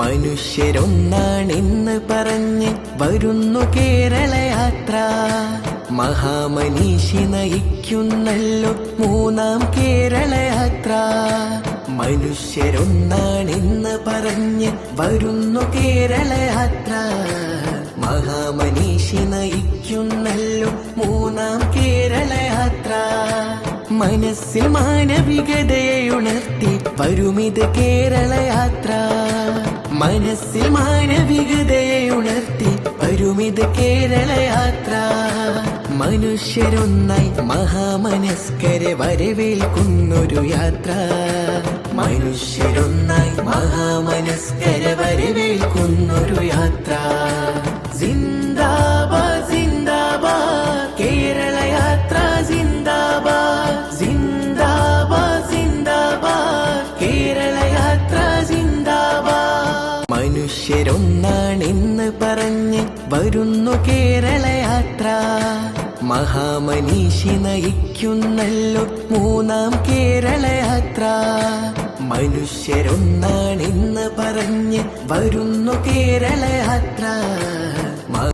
മനുഷ്യരൊന്നാണെന്ന് പറഞ്ഞ് വരുന്നു കേരളയാത്ര. മഹാമനീഷി നയിക്കുന്നല്ലോ മൂന്നാം കേരളയാത്ര. മനുഷ്യരൊന്നാണെന്ന് പറഞ്ഞ് വരുന്നു കേരളയാത്ര. മഹാമനീഷി നയിക്കുന്നല്ലോ മൂന്നാം കേരളയാത്ര. മനസ്സിൽ മാനവികതയെ ഉണർത്തി വരുമിത് കേരളയാത്ര. മനസ്സിൽ മാനവികതയെ ഉണർത്തി വരുമിത് കേരളയാത്ര. മനുഷ്യരൊന്നായി മഹാമനസ്കരെ വരവേൽക്കുന്നൊരു യാത്ര. മനുഷ്യരൊന്നായി മഹാമനസ്കരെ വരവേൽക്കുന്നൊരു യാത്ര. സിന്ദാബാദ് സിന്ദാബാദ് കേരളയാത്ര സിന്ദാബാദ്. സിന്ദാബാദ് സിന്ദാബാദ് കേരളയാത്ര സിന്ദാബാദ്. മനുഷ്യരൊന്നാണെന്ന് പറഞ്ഞ് വരുന്നു കേരളയാത്ര. മഹാമനീഷി നയിക്കുന്നല്ലോ മൂന്നാം കേരളയാത്ര. മനുഷ്യരൊന്നാണെന്ന് പറഞ്ഞ് വരുന്നു കേരളയാത്ര.